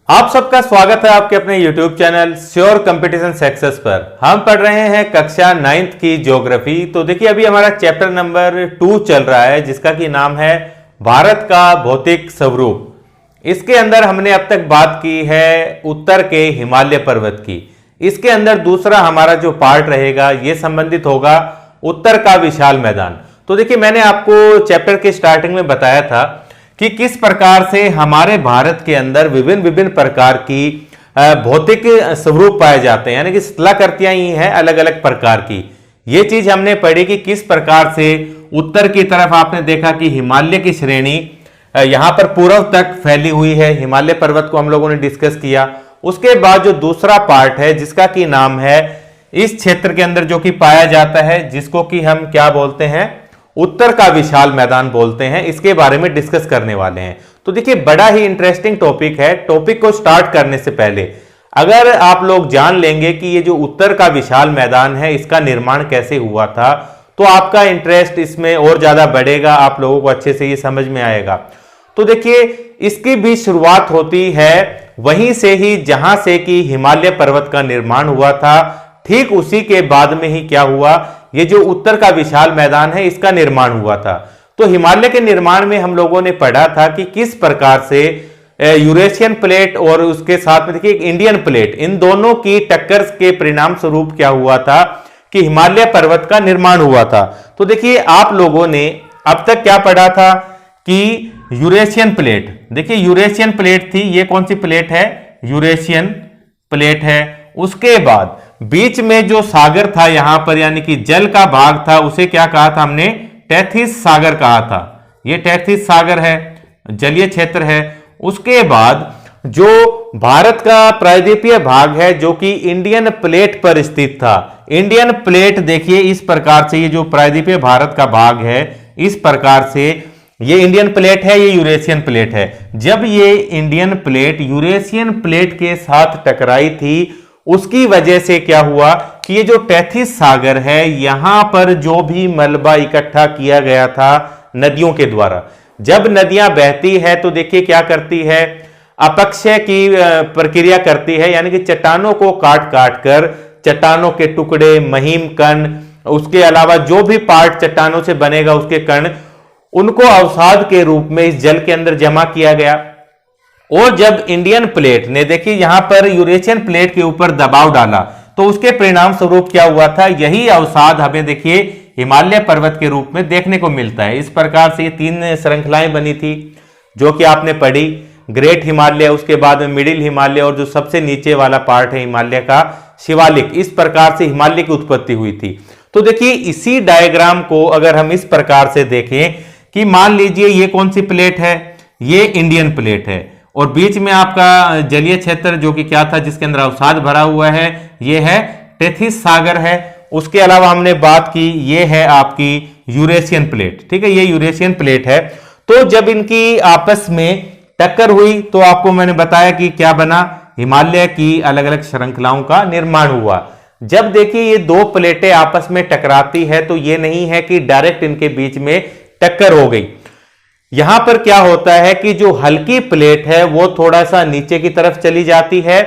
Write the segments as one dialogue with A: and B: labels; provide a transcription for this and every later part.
A: आप सबका स्वागत है आपके अपने YouTube channel sure competition success पर। हम पढ़ रहे हैं कक्षा 9th की ज्योग्राफी। तो देखिए अभी हमारा चैप्टर नंबर 2 चल रहा है जिसका कि नाम है भारत का भौतिक स्वरूप। इसके अंदर हमने अब तक बात की है उत्तर के हिमालय पर्वत की। इसके अंदर दूसरा हमारा जो पार्ट रहेगा ये संबंधित होगा उत्तर का विशाल मैदान। तो देखिए मैंने आपको चैप्टर के स्टार्टिंग में बताया था कि किस प्रकार से हमारे भारत के अंदर विभिन्न विभिन्न प्रकार की भौतिक स्वरूप पाए जाते हैं, यानी कि स्थलाकृतियां ही हैं अलग अलग प्रकार की। ये चीज हमने पढ़ी कि किस प्रकार से उत्तर की तरफ आपने देखा कि हिमालय की श्रेणी यहां पर पूर्व तक फैली हुई है। हिमालय पर्वत को हम लोगों ने डिस्कस किया। उसके बाद जो दूसरा पार्ट है जिसका कि नाम है इस क्षेत्र के अंदर जो कि पाया जाता है, जिसको कि हम क्या बोलते हैं, उत्तर का विशाल मैदान बोलते हैं, इसके बारे में डिस्कस करने वाले हैं। तो देखिए बड़ा ही इंटरेस्टिंग टॉपिक है। टॉपिक को स्टार्ट करने से पहले अगर आप लोग जान लेंगे कि ये जो उत्तर का विशाल मैदान है इसका निर्माण कैसे हुआ था तो आपका इंटरेस्ट इसमें और ज्यादा बढ़ेगा, आप लोगों को अच्छे से ये समझ में आएगा। तो देखिए इसकी भी शुरुआत होती है वहीं से ही जहां से कि हिमालय पर्वत का निर्माण हुआ था। ठीक उसी के बाद में ही क्या हुआ, ये जो उत्तर का विशाल मैदान है इसका निर्माण हुआ था। तो हिमालय के निर्माण में हम लोगों ने पढ़ा था कि किस प्रकार से यूरेशियन प्लेट और उसके साथ में देखिए इंडियन प्लेट, इन दोनों की टक्कर के परिणाम स्वरूप क्या हुआ था कि हिमालय पर्वत का निर्माण हुआ था। तो देखिए आप लोगों ने अब तक क्या पढ़ा था कि यूरेशियन प्लेट, देखिए यूरेशियन प्लेट थी, ये कौन सी प्लेट है, यूरेशियन प्लेट है। उसके बाद बीच में जो सागर था यहां पर, यानी कि जल का भाग था, उसे क्या कहा था हमने, टेथिस सागर कहा था। ये टेथिस सागर है, जलीय क्षेत्र है। उसके बाद जो भारत का प्रायद्वीपीय भाग है जो कि इंडियन प्लेट पर स्थित था। इंडियन प्लेट देखिए इस प्रकार से, ये जो प्रायद्वीपीय भारत का भाग है इस प्रकार से ये इंडियन प्लेट है, ये यूरेशियन प्लेट है। जब ये इंडियन प्लेट यूरेशियन प्लेट के साथ टकराई थी उसकी वजह से क्या हुआ कि ये जो टेथिस सागर है यहां पर जो भी मलबा इकट्ठा किया गया था नदियों के द्वारा, जब नदियां बहती है तो देखिए क्या करती है, अपक्षय की प्रक्रिया करती है, यानी कि चट्टानों को काट काट कर चट्टानों के टुकड़े, महीम कण, उसके अलावा जो भी पार्ट चट्टानों से बनेगा उसके कण, उनको अवसाद के रूप में इस जल के अंदर जमा किया गया। और जब इंडियन प्लेट ने देखिए यहां पर यूरेशियन प्लेट के ऊपर दबाव डाला तो उसके परिणाम स्वरूप क्या हुआ था, यही अवसाद हमें देखिए हिमालय पर्वत के रूप में देखने को मिलता है। इस प्रकार से ये 3 श्रृंखलाएं बनी थी जो कि आपने पढ़ी, ग्रेट हिमालय, उसके बाद में मिडिल हिमालय और जो सबसे नीचे वाला पार्ट है हिमालय का शिवालिक। इस प्रकार से हिमालय की उत्पत्ति हुई थी। तो देखिए इसी डायग्राम को अगर हम इस प्रकार से देखें कि मान लीजिए ये कौन सी प्लेट है, ये इंडियन प्लेट है और बीच में आपका जलीय क्षेत्र जो कि क्या था जिसके अंदर अवसाद भरा हुआ है, ये है टेथिस सागर है। उसके अलावा हमने बात की ये है आपकी यूरेशियन प्लेट, ठीक है, ये यूरेशियन प्लेट है। तो जब इनकी आपस में टक्कर हुई तो आपको मैंने बताया कि क्या बना, हिमालय की अलग अलग श्रृंखलाओं का निर्माण हुआ। जब देखिए ये 2 प्लेटें आपस में टकराती है तो ये नहीं है कि डायरेक्ट इनके बीच में टक्कर हो गई। यहां पर क्या होता है कि जो हल्की प्लेट है वो थोड़ा सा नीचे की तरफ चली जाती है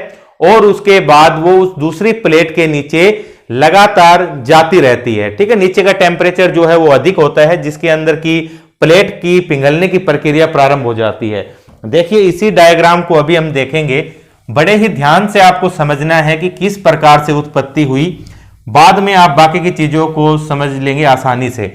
A: और उसके बाद वो उस दूसरी प्लेट के नीचे लगातार जाती रहती है, ठीक है। नीचे का टेम्परेचर जो है वो अधिक होता है जिसके अंदर की प्लेट की पिघलने की प्रक्रिया प्रारंभ हो जाती है। देखिए इसी डायग्राम को अभी हम देखेंगे, बड़े ही ध्यान से आपको समझना है कि किस प्रकार से उत्पत्ति हुई, बाद में आप बाकी की चीजों को समझ लेंगे आसानी से।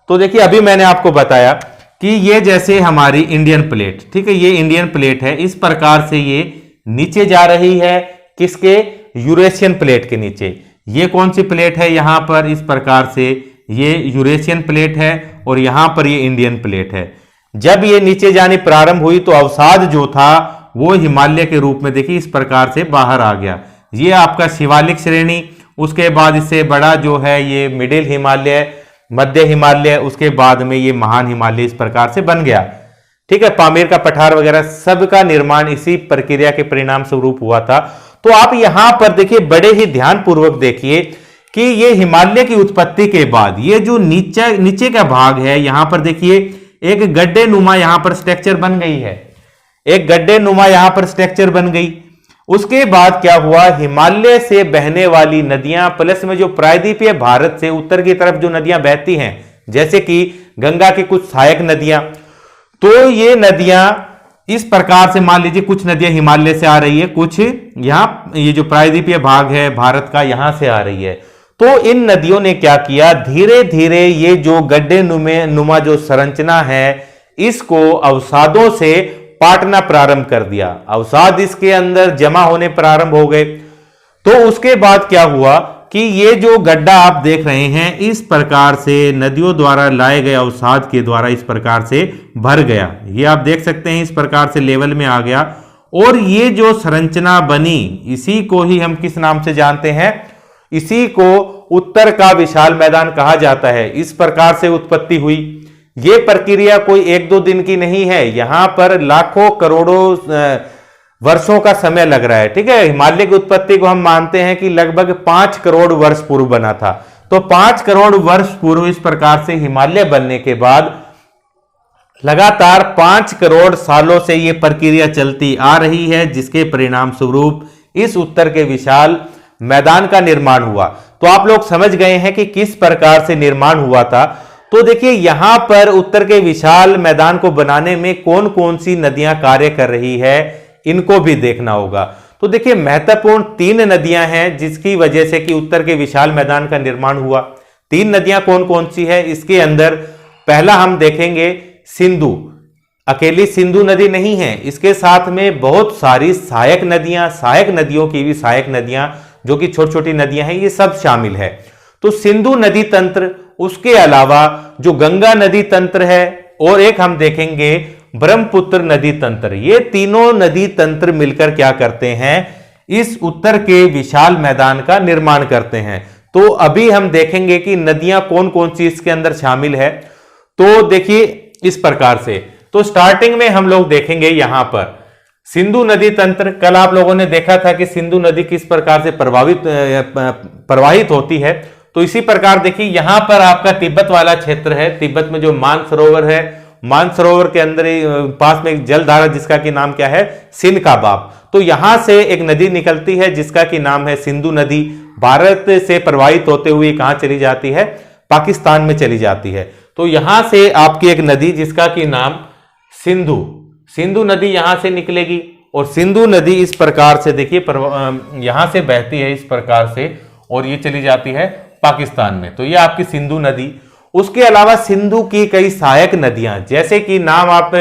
A: तो देखिए अभी मैंने आपको बताया कि ये जैसे हमारी इंडियन प्लेट, ठीक है, ये इंडियन प्लेट है, इस प्रकार से ये नीचे जा रही है, किसके, यूरेशियन प्लेट के नीचे। ये कौन सी प्लेट है, यहां पर इस प्रकार से ये यूरेशियन प्लेट है और यहां पर ये इंडियन प्लेट है। जब ये नीचे जानी प्रारंभ हुई तो अवसाद जो था वो हिमालय के रूप में देखिए इस प्रकार से बाहर आ गया। ये आपका शिवालिक श्रेणी, उसके बाद इससे बड़ा जो है ये मिडिल हिमालय, मध्य हिमालय, उसके बाद में ये महान हिमालय इस प्रकार से बन गया, ठीक है। पामीर का पठार वगैरह सब का निर्माण इसी प्रक्रिया के परिणाम स्वरूप हुआ था। तो आप यहां पर देखिए बड़े ही ध्यान पूर्वक देखिए कि ये हिमालय की उत्पत्ति के बाद ये जो नीचे का भाग है यहां पर देखिए एक गड्ढे नुमा यहां पर स्ट्रक्चर बन गई है। एक गड्ढे नुमा यहां पर स्ट्रक्चर बन गई। उसके बाद क्या हुआ, हिमालय से बहने वाली नदियां प्लस में जो प्रायद्वीपीय भारत से उत्तर की तरफ जो नदियां बहती हैं, जैसे कि गंगा की कुछ सहायक नदियां, तो ये नदियां इस प्रकार से, मान लीजिए कुछ नदियां हिमालय से आ रही है, कुछ यहां ये जो प्रायद्वीपीय भाग है भारत का यहां से आ रही है। तो इन नदियों ने क्या किया, धीरे धीरे ये जो गड्ढे नुमा जो संरचना है इसको अवसादों से पाटना प्रारंभ कर दिया। अवसाद इसके अंदर जमा होने प्रारंभ हो गए। तो उसके बाद क्या हुआ कि ये जो गड्ढा आप देख रहे हैं इस प्रकार से नदियों द्वारा लाए गए अवसाद के द्वारा इस प्रकार से भर गया। ये आप देख सकते हैं इस प्रकार से लेवल में आ गया। और ये जो संरचना बनी इसी को ही हम किस नाम से जानते हैं, इसी को उत्तर का विशाल मैदान कहा जाता है। इस प्रकार से उत्पत्ति हुई। ये प्रक्रिया कोई एक दो दिन की नहीं है, यहां पर लाखों करोड़ों वर्षों का समय लग रहा है। ठीक है, हिमालय की उत्पत्ति को हम मानते हैं कि लगभग 5 करोड़ वर्ष पूर्व बना था। तो 5 करोड़ वर्ष पूर्व इस प्रकार से हिमालय बनने के बाद लगातार 5 करोड़ सालों से यह प्रक्रिया चलती आ रही है, जिसके परिणाम स्वरूप इस उत्तर के विशाल मैदान का निर्माण हुआ। तो आप लोग समझ गए हैं कि किस प्रकार से निर्माण हुआ था। तो देखिए यहां पर उत्तर के विशाल मैदान को बनाने में कौन कौन सी नदियां कार्य कर रही है, इनको भी देखना होगा। तो देखिए महत्वपूर्ण 3 नदियां हैं जिसकी वजह से कि उत्तर के विशाल मैदान का निर्माण हुआ। 3 नदियां कौन कौन सी है, इसके अंदर पहला हम देखेंगे सिंधु। अकेली सिंधु नदी नहीं है, इसके साथ में बहुत सारी सहायक नदियां, सहायक नदियों की भी सहायक नदियां जो कि छोटी छोटी नदियां हैं, ये सब शामिल है। तो सिंधु नदी तंत्र, उसके अलावा जो गंगा नदी तंत्र है, और एक हम देखेंगे ब्रह्मपुत्र नदी तंत्र। ये तीनों नदी तंत्र मिलकर क्या करते हैं, इस उत्तर के विशाल मैदान का निर्माण करते हैं। तो अभी हम देखेंगे कि नदियां कौन कौन सी इसके अंदर शामिल है। तो देखिए इस प्रकार से, तो स्टार्टिंग में हम लोग देखेंगे यहां पर सिंधु नदी तंत्र। कल आप लोगों ने देखा था कि सिंधु नदी किस प्रकार से प्रवाहित होती है। तो इसी प्रकार देखिए यहां पर आपका तिब्बत वाला क्षेत्र है। तिब्बत में जो मानसरोवर है, मानसरोवर के अंदर पास में एक जलधारा जिसका कि नाम क्या है, सिंध का बाप। तो यहां से एक नदी निकलती है जिसका कि नाम है सिंधु नदी। भारत से प्रवाहित होते हुए कहां चली जाती है, पाकिस्तान में चली जाती है। तो यहां से आपकी एक नदी जिसका कि नाम सिंधु नदी यहां से निकलेगी। और सिंधु नदी इस प्रकार से देखिए यहां से बहती है इस प्रकार से, और ये चली जाती है पाकिस्तान में। तो ये आपकी सिंधु नदी। उसके अलावा सिंधु की कई सहायक नदियां, जैसे कि नाम आप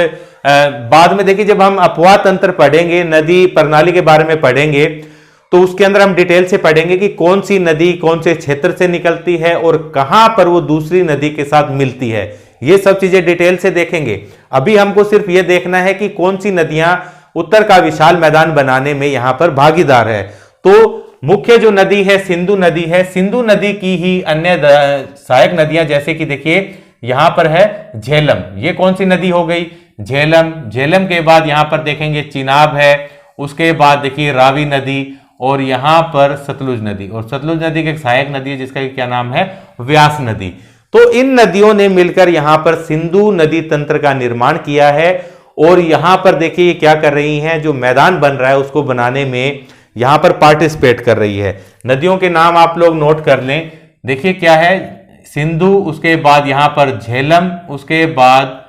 A: बाद में देखिए जब हम अपवाह तंत्र पढ़ेंगे, नदी प्रणाली के बारे में पढ़ेंगे, तो उसके अंदर हम डिटेल से पढ़ेंगे कि कौन सी नदी कौन से क्षेत्र से निकलती है और कहां पर वो दूसरी नदी के साथ मिलती है। ये सब चीजें डिटेल से देखेंगे। अभी हमको सिर्फ ये देखना है कि कौन सी नदियां उत्तर का विशाल मैदान बनाने में यहां पर भागीदार है। तो मुख्य जो नदी है सिंधु नदी है। सिंधु नदी की ही अन्य सहायक नदियां, जैसे कि देखिए यहां पर है झेलम। ये कौन सी नदी हो गई, झेलम। झेलम के बाद यहां पर देखेंगे चिनाब है। उसके बाद देखिए रावी नदी, और यहां पर सतलुज नदी। और सतलुज नदी की एक सहायक नदी है जिसका क्या नाम है, व्यास नदी। तो इन नदियों ने मिलकर यहां पर सिंधु नदी तंत्र का निर्माण किया है। और यहां पर देखिए क्या कर रही हैं, जो मैदान बन रहा है उसको बनाने में यहां पर पार्टिसिपेट कर रही है। नदियों के नाम आप लोग नोट कर लें। देखिए क्या है, सिंधु, उसके बाद यहां पर झेलम, उसके बाद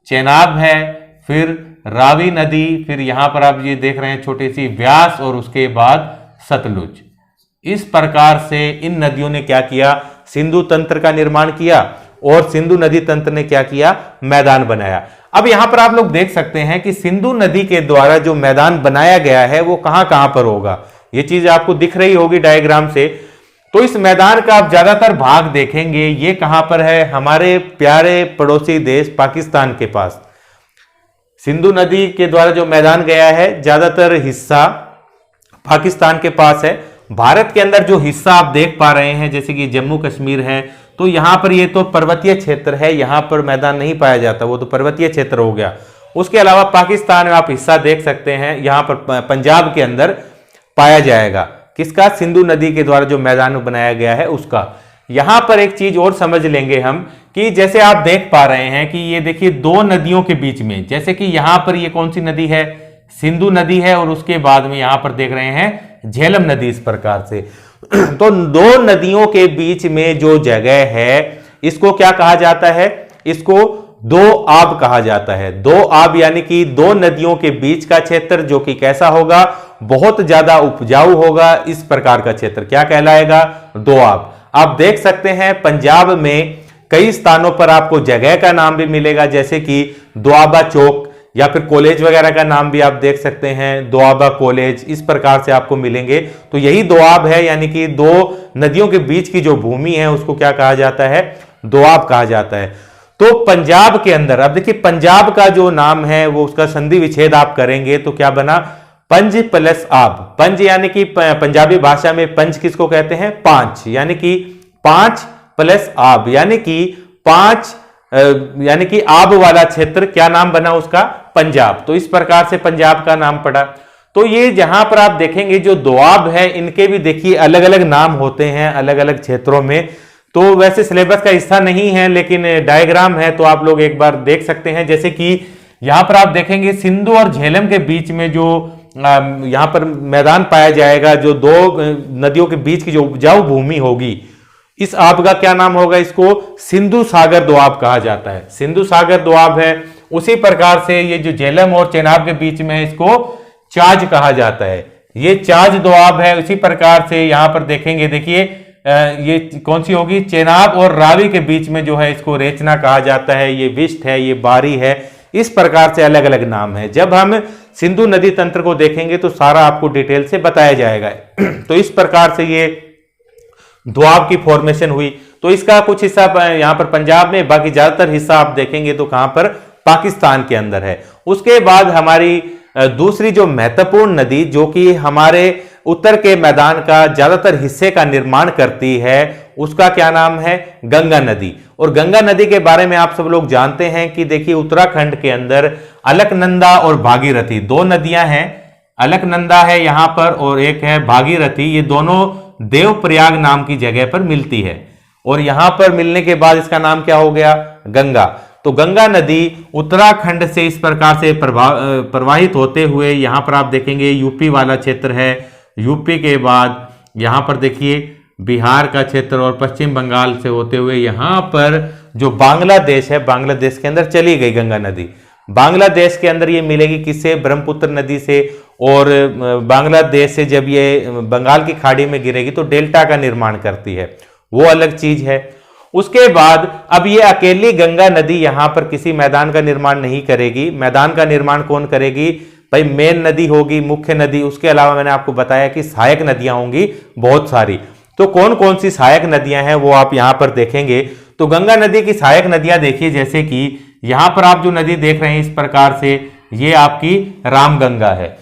A: चेनाब है, फिर रावी नदी, फिर यहां पर आप ये देख रहे हैं छोटी सी व्यास, और उसके बाद सतलुज। इस प्रकार से इन नदियों ने क्या किया, सिंधु तंत्र का निर्माण किया। और सिंधु नदी तंत्र ने क्या किया, मैदान बनाया। अब यहां पर आप लोग देख सकते हैं कि सिंधु नदी के द्वारा जो मैदान बनाया गया है वो कहां कहां पर होगा। ये चीज आपको दिख रही होगी डायग्राम से। तो इस मैदान का आप ज्यादातर भाग देखेंगे, ये कहां पर है, हमारे प्यारे पड़ोसी देश पाकिस्तान के पास। सिंधु नदी के द्वारा जो मैदान गया है ज्यादातर हिस्सा पाकिस्तान के पास है। भारत के अंदर जो हिस्सा आप देख पा रहे हैं, जैसे कि जम्मू कश्मीर है, तो यहां पर ये तो पर्वतीय क्षेत्र है, यहां पर मैदान नहीं पाया जाता, वो तो पर्वतीय क्षेत्र हो गया। उसके अलावा पाकिस्तान में आप हिस्सा देख सकते हैं, यहां पर पंजाब के अंदर पाया जाएगा। किसका, सिंधु नदी के द्वारा जो मैदान बनाया गया है उसका। यहां पर एक चीज और समझ लेंगे हम कि जैसे आप देख पा रहे हैं कि ये देखिए दो नदियों के बीच में, जैसे कि यहां पर ये कौन सी नदी है, सिंधु नदी है और उसके बाद में यहां पर देख रहे हैं झेलम नदी। इस प्रकार से तो दो नदियों के बीच में जो जगह है इसको क्या कहा जाता है, इसको दो आब कहा जाता है। दो आब यानी कि दो नदियों के बीच का क्षेत्र जो कि कैसा होगा, बहुत ज्यादा उपजाऊ होगा। इस प्रकार का क्षेत्र क्या कहलाएगा, दोआब। आप देख सकते हैं पंजाब में कई स्थानों पर आपको जगह का नाम भी मिलेगा, जैसे कि दोआबा चौक, या फिर कॉलेज वगैरह का नाम भी आप देख सकते हैं, दोआबा कॉलेज, इस प्रकार से आपको मिलेंगे। तो यही दोआब है, यानी कि दो नदियों के बीच की जो भूमि है उसको क्या कहा जाता है, दोआब कहा जाता है। तो पंजाब के अंदर, अब देखिए पंजाब का जो नाम है वो उसका संधि विच्छेद आप करेंगे तो क्या बना, पंज प्लस आब। पंज यानी कि पंजाबी भाषा में पंज किसको कहते हैं, पांच, यानी कि पांच प्लस आब, यानी कि पांच, यानी कि आब वाला क्षेत्र क्या नाम बना उसका, पंजाब। तो इस प्रकार से पंजाब का नाम पड़ा। तो ये जहां पर आप देखेंगे जो दोआब है इनके भी देखिए अलग अलग नाम होते हैं अलग अलग क्षेत्रों में। तो वैसे सिलेबस का हिस्सा नहीं है लेकिन डायग्राम है तो आप लोग एक बार देख सकते हैं। जैसे कि यहां पर आप देखेंगे सिंधु और झेलम के बीच में जो यहां पर मैदान पाया जाएगा, जो दो नदियों के बीच की जो उपजाऊ भूमि होगी, इस आब का क्या नाम होगा, इसको सिंधु सागर दोआब कहा जाता है। सिंधु सागर दोआब है। उसी प्रकार से ये जो झेलम और चेनाब के बीच में इसको चाज कहा जाता है, ये चाज दोआब है। उसी प्रकार से यहां पर देखेंगे, देखिए ये कौन सी होगी, चेनाब और रावी के बीच में जो है इसको रेचना कहा जाता है, ये विष्ट है, ये बारी है। इस प्रकार से अलग अलग नाम है। जब हम सिंधु नदी तंत्र को देखेंगे तो सारा आपको डिटेल से बताया जाएगा। तो इस प्रकार से ये दोआब की फॉर्मेशन हुई। तो इसका कुछ हिस्सा यहां पर पंजाब में, बाकी ज्यादातर हिस्सा आप देखेंगे तो कहां पर, पाकिस्तान के अंदर है। उसके बाद हमारी दूसरी जो महत्वपूर्ण नदी जो कि हमारे उत्तर के मैदान का ज्यादातर हिस्से का निर्माण करती है, उसका क्या नाम है, गंगा नदी। और गंगा नदी के बारे में आप सब लोग जानते हैं कि देखिए उत्तराखंड के अंदर अलकनंदा और भागीरथी दो नदियां हैं। अलकनंदा है यहां पर और एक है भागीरथी। ये दोनों देवप्रयाग नाम की जगह पर मिलती है और यहां पर मिलने के बाद इसका नाम क्या हो गया, गंगा। तो गंगा नदी उत्तराखंड से इस प्रकार से प्रवाहित होते हुए यहां पर आप देखेंगे यूपी वाला क्षेत्र है। यूपी के बाद यहां पर देखिए बिहार का क्षेत्र और पश्चिम बंगाल से होते हुए यहां पर जो बांग्लादेश है, बांग्लादेश के अंदर चली गई गंगा नदी। बांग्लादेश के अंदर ये मिलेगी किससे, ब्रह्मपुत्र नदी से। और बांग्लादेश से जब ये बंगाल की खाड़ी में गिरेगी तो डेल्टा का निर्माण करती है, वो अलग चीज है। उसके बाद अब ये अकेली गंगा नदी यहां पर किसी मैदान का निर्माण नहीं करेगी। मैदान का निर्माण कौन करेगी, भाई मेन नदी होगी, मुख्य नदी। उसके अलावा मैंने आपको बताया कि सहायक नदियां होंगी बहुत सारी। तो कौन कौन सी सहायक नदियां हैं वो आप यहां पर देखेंगे। तो गंगा नदी की सहायक नदियां देखिए, जैसे कि यहां पर आप जो नदी देख रहे हैं इस प्रकार से, ये आपकी रामगंगा है।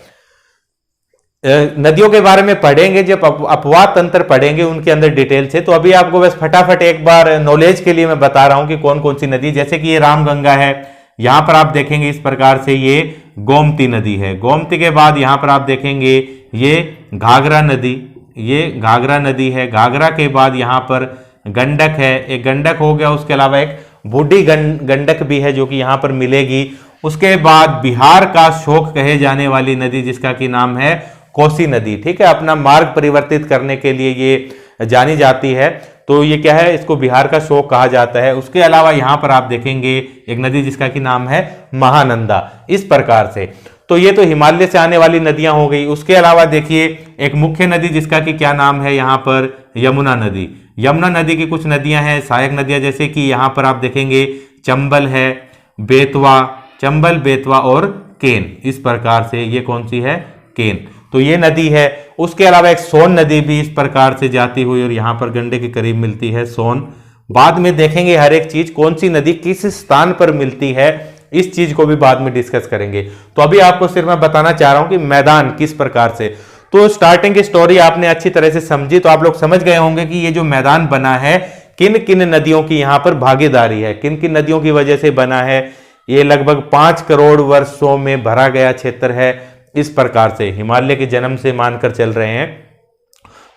A: नदियों के बारे में पढ़ेंगे जब अपवाद तंत्र पढ़ेंगे उनके अंदर डिटेल से। तो अभी आपको बस फटाफट एक बार नॉलेज के लिए मैं बता रहा हूं कि कौन कौन सी नदी, जैसे कि ये रामगंगा है। यहां पर आप देखेंगे इस प्रकार से ये गोमती नदी है। गोमती के बाद यहां पर आप देखेंगे ये घाघरा नदी, ये घाघरा नदी है। घाघरा के बाद यहां पर गंडक है, एक गंडक हो गया। उसके अलावा एक बूढ़ी गंडक भी है जो कि यहां पर मिलेगी। उसके बाद बिहार का शोक कहे जाने वाली नदी जिसका कि नाम है कोसी नदी, ठीक है, अपना मार्ग परिवर्तित करने के लिए ये जानी जाती है। तो ये क्या है, इसको बिहार का शोक कहा जाता है। उसके अलावा यहां पर आप देखेंगे एक नदी जिसका कि नाम है महानंदा। इस प्रकार से तो ये तो हिमालय से आने वाली नदियां हो गई। उसके अलावा देखिए एक मुख्य नदी जिसका कि क्या नाम है यहां पर, यमुना नदी। यमुना नदी की कुछ नदियां हैं सहायक नदियां, जैसे कि यहां पर आप देखेंगे चंबल है, बेतवा, चंबल, बेतवा और केन। इस प्रकार से ये कौन सी है, केन। तो ये नदी है। उसके अलावा एक सोन नदी भी इस प्रकार से जाती हुई और यहां पर गंडे के करीब मिलती है, सोन। बाद में देखेंगे हर एक चीज कौन सी नदी किस स्थान पर मिलती है, इस चीज को भी बाद में डिस्कस करेंगे। तो अभी आपको सिर्फ मैं बताना चाह रहा हूं कि मैदान किस प्रकार से। तो स्टार्टिंग की स्टोरी आपने अच्छी तरह से समझी तो आप लोग समझ गए होंगे कि ये जो मैदान बना है किन किन नदियों की यहां पर भागीदारी है, किन किन नदियों की वजह से बना है। ये लगभग 5 करोड़ वर्षों में भरा गया क्षेत्र है। इस प्रकार से हिमालय के जन्म से मानकर चल रहे हैं।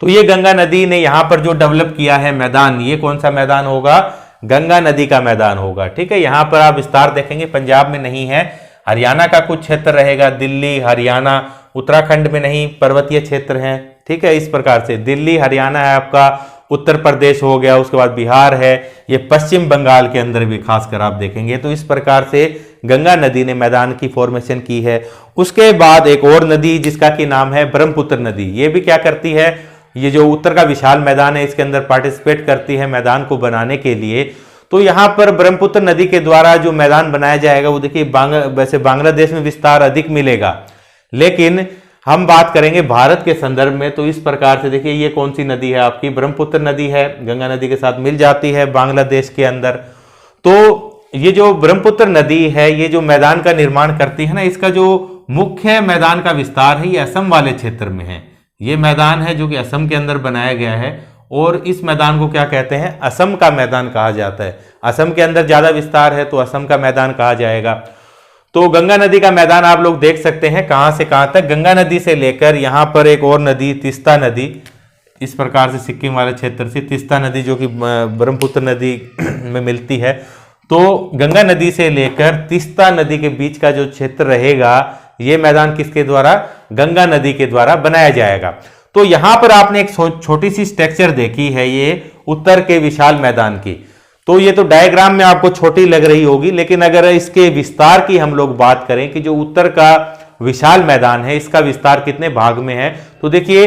A: तो ये गंगा नदी ने यहां पर जो डेवलप किया है मैदान, ये कौन सा मैदान होगा, गंगा नदी का मैदान होगा। ठीक है, यहां पर आप विस्तार देखेंगे, पंजाब में नहीं है, हरियाणा का कुछ क्षेत्र रहेगा, दिल्ली, हरियाणा, उत्तराखंड में नहीं, पर्वतीय क्षेत्र हैं, ठीक है। इस प्रकार से दिल्ली, हरियाणा है आपका, उत्तर प्रदेश हो गया, उसके बाद बिहार है, ये पश्चिम बंगाल के अंदर भी खासकर आप देखेंगे। तो इस प्रकार से गंगा नदी ने मैदान की फॉर्मेशन की है। उसके बाद एक और नदी जिसका कि नाम है ब्रह्मपुत्र नदी, ये भी क्या करती है, ये जो उत्तर का विशाल मैदान है इसके अंदर पार्टिसिपेट करती है मैदान को बनाने के लिए। तो यहाँ पर ब्रह्मपुत्र नदी के द्वारा जो मैदान बनाया जाएगा वो देखिए वैसे बांग्लादेश में विस्तार अधिक मिलेगा, लेकिन हम बात करेंगे भारत के संदर्भ में। तो इस प्रकार से देखिए ये कौन सी नदी है आपकी, ब्रह्मपुत्र नदी है, गंगा नदी के साथ मिल जाती है बांग्लादेश के अंदर। तो ये जो ब्रह्मपुत्र नदी है ये जो मैदान का निर्माण करती है ना, इसका जो मुख्य मैदान का विस्तार है ये असम वाले क्षेत्र में है। ये मैदान है जो कि असम के अंदर बनाया गया है और इस मैदान को क्या कहते हैं, असम का मैदान कहा जाता है। असम के अंदर ज्यादा विस्तार है तो असम का मैदान कहा जाएगा। तो गंगा नदी का मैदान आप लोग देख सकते हैं कहां से कहां तक, गंगा नदी से लेकर यहां पर एक और नदी तीस्ता नदी, इस प्रकार से सिक्किम वाले क्षेत्र से तीस्ता नदी जो कि ब्रह्मपुत्र नदी में मिलती है। तो गंगा नदी से लेकर तीस्ता नदी के बीच का जो क्षेत्र रहेगा ये मैदान किसके द्वारा, गंगा नदी के द्वारा बनाया जाएगा। तो यहां पर आपने एक छोटी सी स्ट्रक्चर देखी है ये उत्तर के विशाल मैदान की। तो ये तो डायग्राम में आपको छोटी लग रही होगी, लेकिन अगर इसके विस्तार की हम लोग बात करें कि जो उत्तर का विशाल मैदान है इसका विस्तार कितने भाग में है, तो देखिए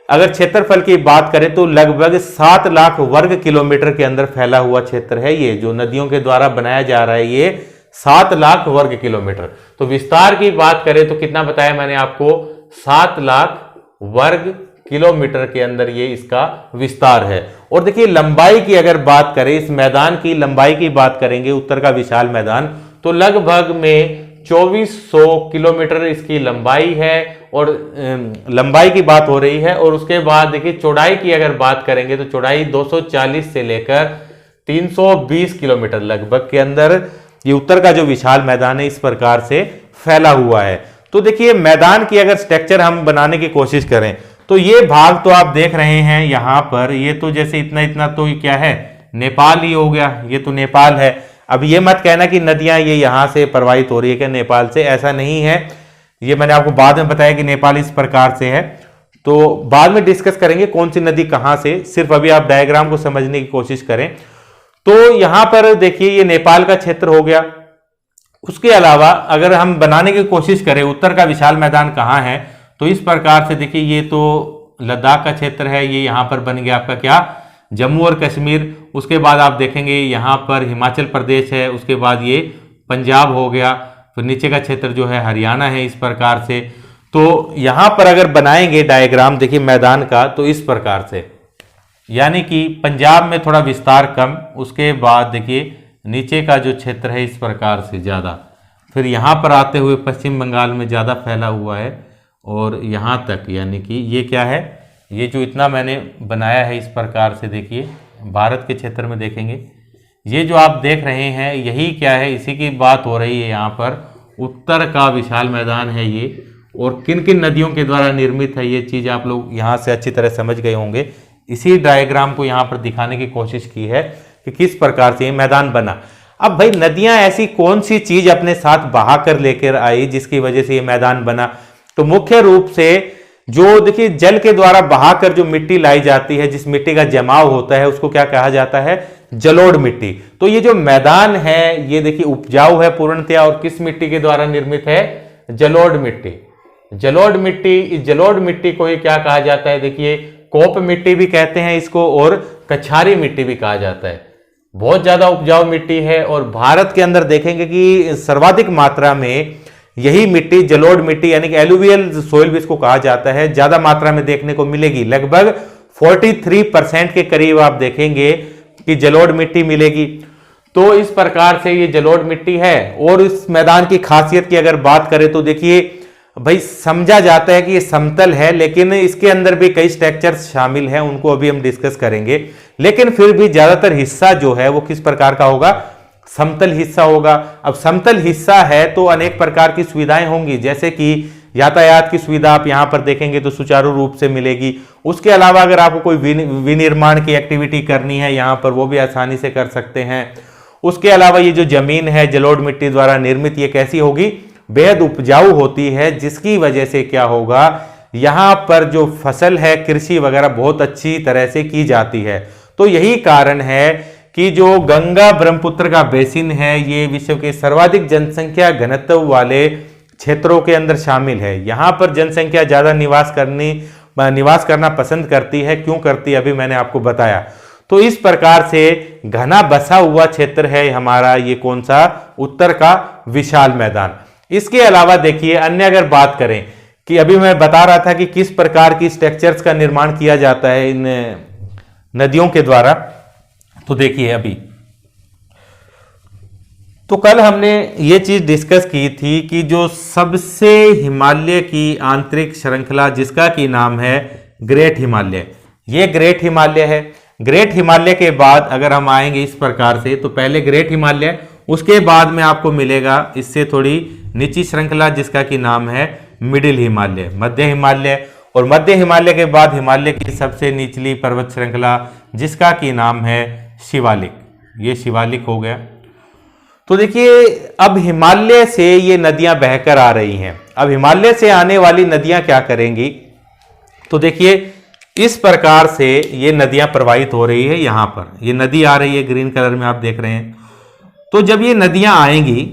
A: अगर क्षेत्रफल की बात करें तो लगभग 7 लाख वर्ग किलोमीटर के अंदर फैला हुआ क्षेत्र है। ये जो नदियों के द्वारा बनाया जा रहा है ये 7 लाख वर्ग किलोमीटर। तो विस्तार की बात करें तो कितना बताया मैंने आपको, 7 लाख वर्ग किलोमीटर के अंदर ये इसका विस्तार है। और देखिए लंबाई की अगर बात करें, इस मैदान की लंबाई की बात करेंगे, उत्तर का विशाल मैदान, तो लगभग में 2400 किलोमीटर इसकी लंबाई है और लंबाई की बात हो रही है। और उसके बाद देखिए चौड़ाई की अगर बात करेंगे तो चौड़ाई 240 से लेकर 320 किलोमीटर लगभग के अंदर ये उत्तर का जो विशाल मैदान है इस प्रकार से फैला हुआ है। तो देखिए मैदान की अगर स्ट्रक्चर हम बनाने की कोशिश करें तो ये भाग तो आप देख रहे हैं यहां पर, ये तो जैसे इतना इतना तो क्या है, नेपाल ही हो गया, ये तो नेपाल है। अब ये मत कहना कि नदियां ये यहां से प्रवाहित हो रही है क्या नेपाल से, ऐसा नहीं है। ये मैंने आपको बाद में बताया कि नेपाल इस प्रकार से है, तो बाद में डिस्कस करेंगे कौन सी नदी कहां से, सिर्फ अभी आप डायग्राम को समझने की कोशिश करें। तो यहां पर देखिए ये नेपाल का क्षेत्र हो गया। उसके अलावा अगर हम बनाने की कोशिश करें उत्तर का विशाल मैदान कहां है, तो इस प्रकार से देखिए ये तो लद्दाख का क्षेत्र है, ये यहां पर बन गया आपका क्या, जम्मू और कश्मीर। उसके बाद आप देखेंगे यहां पर हिमाचल प्रदेश है, उसके बाद ये पंजाब हो गया, फिर नीचे का क्षेत्र जो है हरियाणा है इस प्रकार से। तो यहां पर अगर बनाएंगे डायग्राम देखिए मैदान का तो इस प्रकार से, यानी कि पंजाब में थोड़ा विस्तार कम, उसके बाद देखिए नीचे का जो क्षेत्र है इस प्रकार से ज़्यादा, फिर यहाँ पर आते हुए पश्चिम बंगाल में ज़्यादा फैला हुआ है और यहाँ तक, यानी कि ये क्या है, ये जो इतना मैंने बनाया है इस प्रकार से देखिए भारत के क्षेत्र में देखेंगे, ये जो आप देख रहे हैं यही क्या है, इसी की बात हो रही है। यहाँ पर उत्तर का विशाल मैदान है ये, और किन किन नदियों के द्वारा निर्मित है ये चीज़ आप लोग यहाँ से अच्छी तरह समझ गए होंगे। इसी डायग्राम को यहाँ पर दिखाने की कोशिश की है कि किस प्रकार से ये मैदान बना। अब भाई नदियां ऐसी कौन सी चीज अपने साथ बहा कर लेकर आई जिसकी वजह से ये मैदान बना, तो मुख्य रूप से जो देखिए जल के द्वारा बहाकर जो मिट्टी लाई जाती है, जिस मिट्टी का जमाव होता है उसको क्या कहा जाता है, जलोढ़ मिट्टी। तो ये जो मैदान है ये देखिए उपजाऊ है पूर्णतया, और किस मिट्टी के द्वारा निर्मित है, जलोढ़ मिट्टी। जलोढ़ मिट्टी, इस जलोढ़ मिट्टी को ही क्या कहा जाता है, देखिए कोप मिट्टी भी कहते हैं इसको, और कछारी मिट्टी भी कहा जाता है। बहुत ज्यादा उपजाऊ मिट्टी है, और भारत के अंदर देखेंगे कि सर्वाधिक मात्रा में यही मिट्टी जलोढ़ मिट्टी यानी कि एलुवियल सोइल भी इसको कहा जाता है, ज्यादा मात्रा में देखने को मिलेगी। लगभग 43% के करीब आप देखेंगे कि जलोढ़ मिट्टी मिलेगी। तो इस प्रकार से ये जलोढ़ मिट्टी है। और इस मैदान की खासियत की अगर बात करें तो देखिए भाई समझा जाता है कि ये समतल है, लेकिन इसके अंदर भी कई स्ट्रक्चर्स शामिल हैं, उनको अभी हम डिस्कस करेंगे। लेकिन फिर भी ज्यादातर हिस्सा जो है वो किस प्रकार का होगा, समतल हिस्सा होगा। अब समतल हिस्सा है तो अनेक प्रकार की सुविधाएं होंगी, जैसे कि यातायात की सुविधा आप यहां पर देखेंगे तो सुचारू रूप से मिलेगी। उसके अलावा अगर आपको कोई विनिर्माण की एक्टिविटी करनी है यहां पर, वो भी आसानी से कर सकते हैं। उसके अलावा ये जो जमीन है जलोढ़ मिट्टी द्वारा निर्मित, ये कैसी होगी, बेहद उपजाऊ होती है, जिसकी वजह से क्या होगा, यहां पर जो फसल है कृषि वगैरह बहुत अच्छी तरह से की जाती है। तो यही कारण है कि जो गंगा ब्रह्मपुत्र का बेसिन है ये विश्व के सर्वाधिक जनसंख्या घनत्व वाले क्षेत्रों के अंदर शामिल है। यहां पर जनसंख्या ज्यादा निवास करना पसंद करती है। क्यों करती है, अभी मैंने आपको बताया। तो इस प्रकार से घना बसा हुआ क्षेत्र है हमारा ये कौन सा, उत्तर का विशाल मैदान। इसके अलावा देखिए अन्य अगर बात करें कि अभी मैं बता रहा था कि किस प्रकार की स्ट्रक्चर्स का निर्माण किया जाता है इन नदियों के द्वारा। तो देखिए अभी तो कल हमने ये चीज डिस्कस की थी कि जो सबसे हिमालय की आंतरिक श्रृंखला जिसका कि नाम है ग्रेट हिमालय, ये ग्रेट हिमालय है। ग्रेट हिमालय के बाद अगर हम आएंगे इस प्रकार से, तो पहले ग्रेट हिमालय, उसके बाद में आपको मिलेगा इससे थोड़ी नीची श्रृंखला जिसका कि नाम है मिडिल हिमालय, मध्य हिमालय, और मध्य हिमालय के बाद हिमालय की सबसे निचली पर्वत श्रृंखला जिसका कि नाम है शिवालिक। ये शिवालिक हो गया। तो देखिए अब हिमालय से ये नदियां बहकर आ रही हैं। अब हिमालय से आने वाली नदियां क्या करेंगी, तो देखिए इस प्रकार से ये नदियां प्रवाहित हो रही है। यहां पर ये नदी आ रही है, ग्रीन कलर में आप देख रहे हैं। तो जब ये नदियां आएंगी,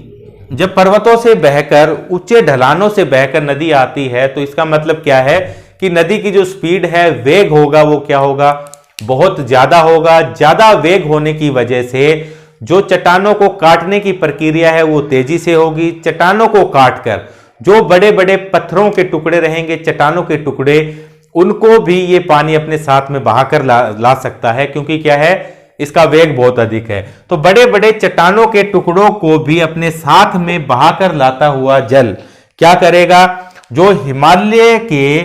A: जब पर्वतों से बहकर, ऊंचे ढलानों से बहकर नदी आती है, तो इसका मतलब क्या है कि नदी की जो स्पीड है, वेग होगा, वो क्या होगा, बहुत ज्यादा होगा। ज्यादा वेग होने की वजह से जो चट्टानों को काटने की प्रक्रिया है वो तेजी से होगी। चट्टानों को काटकर जो बड़े बड़े पत्थरों के टुकड़े रहेंगे, चट्टानों के टुकड़े, उनको भी ये पानी अपने साथ में बहाकर ला सकता है, क्योंकि क्या है, इसका वेग बहुत अधिक है। तो बड़े बड़े चट्टानों के टुकड़ों को भी अपने साथ में बहाकर लाता हुआ जल क्या करेगा, जो हिमालय के,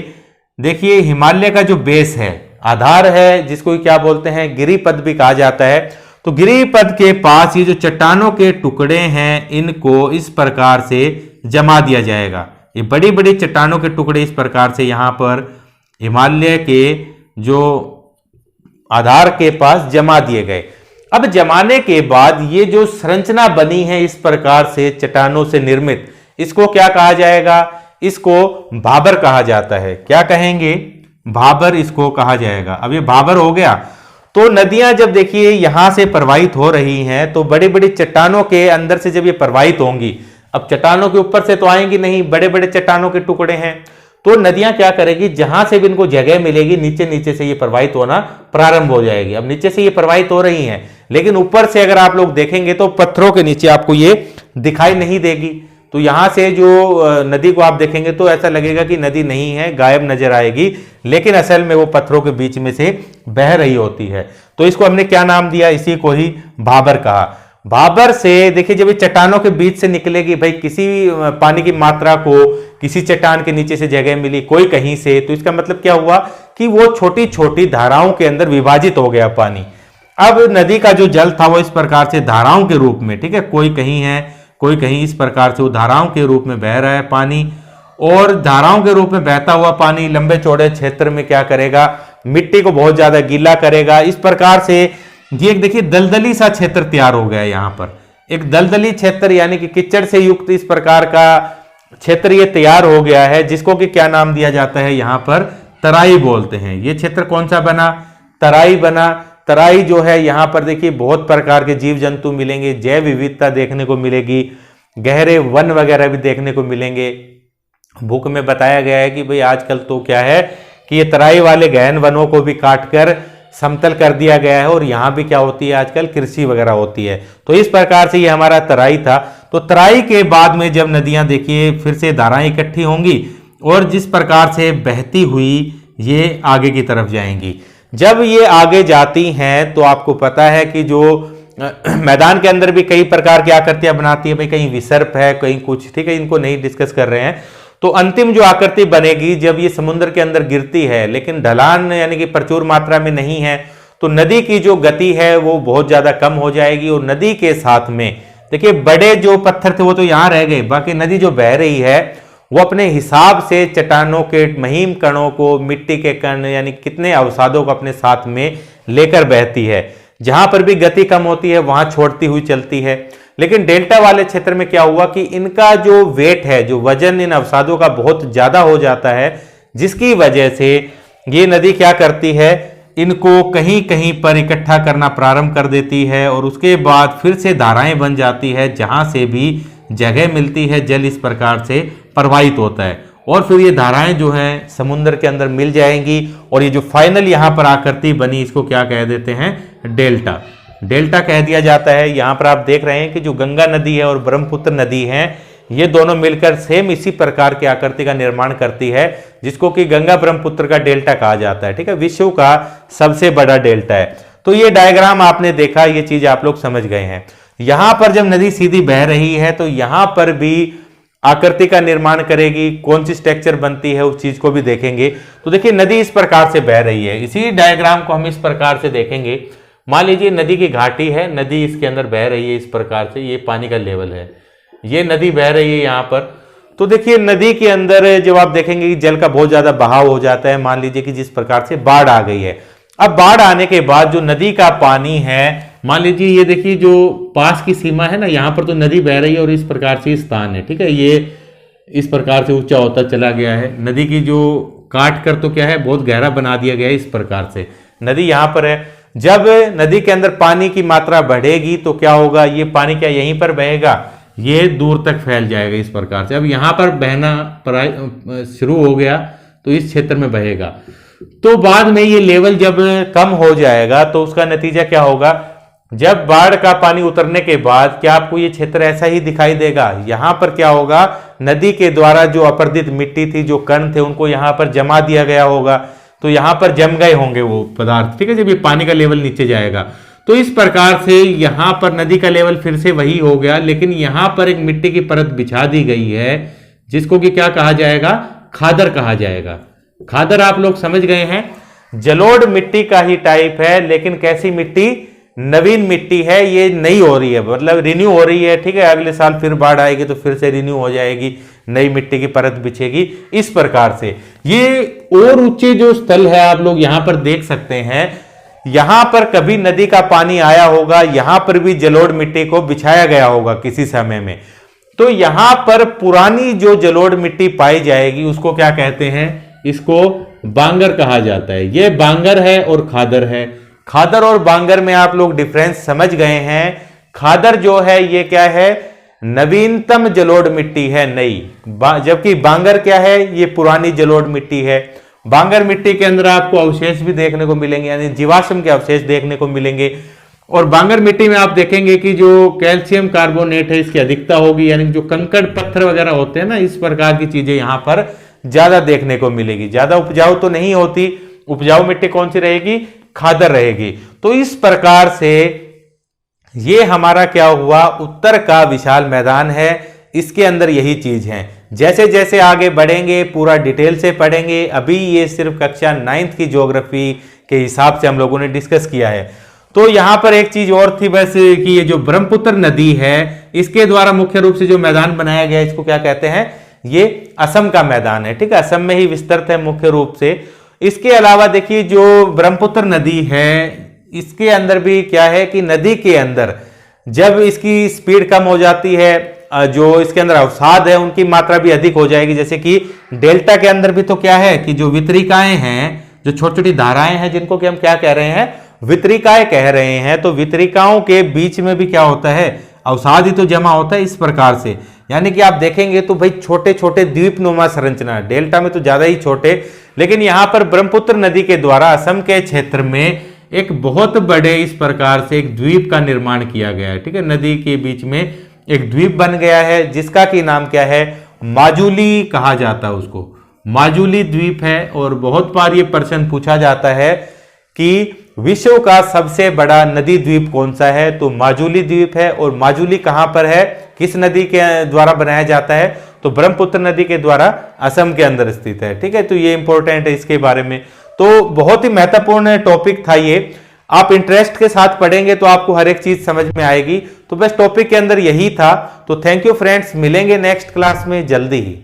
A: देखिए हिमालय का जो बेस है, आधार है, जिसको क्या बोलते हैं, गिरिपद भी कहा जाता है। तो गिरिपद के पास ये जो चट्टानों के टुकड़े हैं, इनको इस प्रकार से जमा दिया जाएगा। ये बड़ी बड़ी चट्टानों के टुकड़े इस प्रकार से यहां पर हिमालय के जो आधार के पास जमा दिए गए। अब जमाने के बाद ये जो संरचना बनी है इस प्रकार से चट्टानों से निर्मित, इसको क्या कहा जाएगा, इसको भाबर कहा जाता है। क्या कहेंगे, भाबर इसको कहा जाएगा। अब ये भाबर हो गया। तो नदियां जब देखिए यहां से प्रवाहित हो रही हैं, तो बड़ी बड़ी चट्टानों के अंदर से जब ये प्रवाहित होंगी, अब चट्टानों के ऊपर से तो आएंगी नहीं, बड़े बड़े चट्टानों के टुकड़े हैं, तो नदियां क्या करेगी, जहां से भी इनको जगह मिलेगी, नीचे नीचे से ये प्रवाहित होना प्रारंभ हो जाएगी। अब नीचे से ये प्रवाहित हो रही हैं, लेकिन ऊपर से अगर आप लोग देखेंगे तो पत्थरों के नीचे आपको ये दिखाई नहीं देगी। तो यहां से जो नदी को आप देखेंगे तो ऐसा लगेगा कि नदी नहीं है, गायब नजर आएगी, लेकिन असल में वो पत्थरों के बीच में से बह रही होती है। तो इसको हमने क्या नाम दिया, इसी को ही भाबर कहा। भाबर से देखिए जब ये चट्टानों के बीच से निकलेगी, भाई किसी पानी की मात्रा को किसी चट्टान के नीचे से जगह मिली, कोई कहीं से, तो इसका मतलब क्या हुआ कि वो छोटी छोटी धाराओं के अंदर विभाजित हो गया पानी। अब नदी का जो जल था वो इस प्रकार से धाराओं के रूप में, ठीक है, कोई कहीं है कोई कहीं, इस प्रकार से वो धाराओं के रूप में बह रहा है पानी। और धाराओं के रूप में बहता हुआ पानी लंबे चौड़े क्षेत्र में क्या करेगा, मिट्टी को बहुत ज्यादा गीला करेगा। इस प्रकार से ये देखिए दलदली सा क्षेत्र तैयार हो गया है। यहाँ पर एक दलदली क्षेत्र यानी कि कीचड़ से युक्त इस प्रकार का क्षेत्र ये तैयार हो गया है, जिसको कि क्या नाम दिया जाता है, यहाँ पर तराई बोलते हैं। ये क्षेत्र कौन सा बना, तराई बना। तराई जो है यहाँ पर देखिए बहुत प्रकार के जीव जंतु मिलेंगे, जैव विविधता देखने को मिलेगी, गहरे वन वगैरह भी देखने को मिलेंगे। बुक में बताया गया है कि भाई आजकल तो क्या है कि ये तराई वाले गहन वनों को भी काटकर समतल कर दिया गया है, और यहाँ भी क्या होती है आजकल, कृषि वगैरह होती है। तो इस प्रकार से ये हमारा तराई था। तो तराई के बाद में जब नदियां देखिए फिर से धाराएं इकट्ठी होंगी और जिस प्रकार से बहती हुई ये आगे की तरफ जाएंगी। जब ये आगे जाती हैं तो आपको पता है कि जो मैदान के अंदर भी कई प्रकार की आकृतियां बनाती है, भाई कहीं विसर्प है, कहीं कुछ, ठीक है, इनको नहीं डिस्कस कर रहे हैं। तो अंतिम जो आकृति बनेगी जब ये समुद्र के अंदर गिरती है, लेकिन ढलान यानी कि प्रचुर मात्रा में नहीं है, तो नदी की जो गति है वो बहुत ज्यादा कम हो जाएगी। और नदी के साथ में देखिए बड़े जो पत्थर थे वो तो यहां रह गए, बाकी नदी जो बह रही है वो अपने हिसाब से चट्टानों के महीम कणों को, मिट्टी के कण यानी कितने अवसादों को अपने साथ में लेकर बहती है। जहां पर भी गति कम होती है वहां छोड़ती हुई चलती है। लेकिन डेल्टा वाले क्षेत्र में क्या हुआ कि इनका जो वेट है, जो वजन इन अवसादों का बहुत ज्यादा हो जाता है, जिसकी वजह से ये नदी क्या करती है, इनको कहीं कहीं पर इकट्ठा करना प्रारंभ कर देती है और उसके बाद फिर से धाराएं बन जाती है, जहां से भी जगह मिलती है जल इस प्रकार से प्रवाहित होता है और फिर ये धाराएं जो हैं समुद्र के अंदर मिल जाएंगी और ये जो फाइनल यहां पर आकृति बनी इसको क्या कह देते हैं, डेल्टा। डेल्टा कह दिया जाता है। यहां पर आप देख रहे हैं कि जो गंगा नदी है और ब्रह्मपुत्र नदी है, ये दोनों मिलकर सेम इसी प्रकार की आकृति का निर्माण करती है, जिसको कि गंगा ब्रह्मपुत्र का डेल्टा कहा जाता है। ठीक है, विश्व का सबसे बड़ा डेल्टा है। तो ये डायग्राम आपने देखा, ये चीज आप लोग समझ गए हैं। यहां पर जब नदी सीधी बह रही है तो यहां पर भी आकृति का निर्माण करेगी, कौन सी स्ट्रक्चर बनती है उस चीज को भी देखेंगे। तो देखिए नदी इस प्रकार से बह रही है, इसी डायग्राम को हम इस प्रकार से देखेंगे। मान लीजिए नदी की घाटी है, नदी इसके अंदर बह रही है इस प्रकार से, ये पानी का लेवल है, ये नदी बह रही है यहां पर। तो देखिए नदी के अंदर जब आप देखेंगे कि जल का बहुत ज्यादा बहाव हो जाता है, मान लीजिए कि जिस प्रकार से बाढ़ आ गई है। अब बाढ़ आने के बाद जो नदी का पानी है, मान लीजिए ये देखिए जो पास की सीमा है ना, यहां पर तो नदी बह रही है और इस प्रकार से स्थान है। ठीक है, ये इस प्रकार से ऊंचा होता चला गया है। नदी की जो काट कर तो क्या है, बहुत गहरा बना दिया गया है इस प्रकार से। नदी यहां पर है, जब नदी के अंदर पानी की मात्रा बढ़ेगी तो क्या होगा, ये पानी क्या यहीं पर बहेगा, ये दूर तक फैल जाएगा इस प्रकार से। अब यहां पर बहना शुरू हो गया तो इस क्षेत्र में बहेगा। तो बाद में ये लेवल जब कम हो जाएगा तो उसका नतीजा क्या होगा, जब बाढ़ का पानी उतरने के बाद क्या आपको ये क्षेत्र ऐसा ही दिखाई देगा। यहां पर क्या होगा, नदी के द्वारा जो अपरदित मिट्टी थी, जो कण थे, उनको यहां पर जमा दिया गया होगा, तो यहां पर जम गए होंगे वो पदार्थ। ठीक है, जब ये पानी का लेवल नीचे जाएगा तो इस प्रकार से यहां पर नदी का लेवल फिर से वही हो गया, लेकिन यहां पर एक मिट्टी की परत बिछा दी गई है, जिसको कि क्या कहा जाएगा, खादर कहा जाएगा। खादर आप लोग समझ गए हैं, जलोढ़ मिट्टी का ही टाइप है, लेकिन कैसी मिट्टी, नवीन मिट्टी है, ये नई हो रही है, मतलब रिन्यू हो रही है। ठीक है, अगले साल फिर बाढ़ आएगी तो फिर से रिन्यू हो जाएगी, नई मिट्टी की परत बिछेगी इस प्रकार से। ये और ऊंचे जो स्थल है आप लोग यहां पर देख सकते हैं, यहां पर कभी नदी का पानी आया होगा, यहां पर भी जलोढ़ मिट्टी को बिछाया गया होगा किसी समय में। तो यहां पर पुरानी जो जलोढ़ मिट्टी पाई जाएगी उसको क्या कहते हैं, इसको बांगर कहा जाता है। ये बांगर है और खादर है। खादर और बांगर में आप लोग डिफरेंस समझ गए हैं। खादर जो है ये क्या है, नवीनतम जलोढ़ मिट्टी है, नई, जबकि बांगर क्या है, ये पुरानी जलोढ़ मिट्टी है। बांगर मिट्टी के अंदर आपको अवशेष भी देखने को मिलेंगे, यानी जीवाश्म के अवशेष देखने को मिलेंगे। और बांगर मिट्टी में आप देखेंगे कि जो कैल्शियम कार्बोनेट है इसकी अधिकता होगी, यानी जो कंकड़ पत्थर वगैरह होते हैं ना, इस प्रकार की चीजें यहां पर ज्यादा देखने को मिलेगी। ज्यादा उपजाऊ तो नहीं होती, उपजाऊ मिट्टी कौन सी रहेगी, खादर रहेगी। तो इस प्रकार से ये हमारा क्या हुआ, उत्तर का विशाल मैदान है, इसके अंदर यही चीज है। जैसे जैसे आगे बढ़ेंगे पूरा डिटेल से पढ़ेंगे। अभी ये सिर्फ कक्षा 9th की ज्योग्राफी के हिसाब से हम लोगों ने डिस्कस किया है। तो यहां पर एक चीज और थी बस कि ये जो ब्रह्मपुत्र नदी है, इसके द्वारा मुख्य रूप से जो मैदान बनाया गया है, इसको क्या कहते हैं, ये असम का मैदान है। ठीक है, असम में ही विस्तृत है मुख्य रूप से। इसके अलावा देखिए जो ब्रह्मपुत्र नदी है, इसके अंदर भी क्या है कि नदी के अंदर जब इसकी स्पीड कम हो जाती है, जो इसके अंदर अवसाद है उनकी मात्रा भी अधिक हो जाएगी। जैसे कि डेल्टा के अंदर भी तो क्या है कि जो वितरिकाएं हैं, जो छोटी छोटी धाराएं हैं, जिनको कि हम क्या कह रहे हैं, वितरिकाएं कह रहे हैं। तो वितरिकाओं के बीच में भी क्या होता है, अवसाद ही तो जमा होता है इस प्रकार से। यानी कि आप देखेंगे तो भाई छोटे छोटे द्वीपनुमा संरचना, डेल्टा में तो ज्यादा ही छोटे, लेकिन यहां पर ब्रह्मपुत्र नदी के द्वारा असम के क्षेत्र में एक बहुत बड़े इस प्रकार से एक द्वीप का निर्माण किया गया है। ठीक है, नदी के बीच में एक द्वीप बन गया है, जिसका की नाम क्या है, माजुली कहा जाता है उसको, माजुली द्वीप है। और बहुत बार ये प्रश्न पूछा जाता है कि विश्व का सबसे बड़ा नदी द्वीप कौन सा है, तो माजुली द्वीप है। और माजुली कहां पर है, किस नदी के द्वारा बनाया जाता है, तो ब्रह्मपुत्र नदी के द्वारा असम के अंदर स्थित है। ठीक है, तो ये इंपॉर्टेंट है इसके बारे में। तो बहुत ही महत्वपूर्ण टॉपिक था ये, आप इंटरेस्ट के साथ पढ़ेंगे तो आपको हर एक चीज समझ में आएगी। तो बस टॉपिक के अंदर यही था। तो थैंक यू फ्रेंड्स, मिलेंगे नेक्स्ट क्लास में जल्दी ही।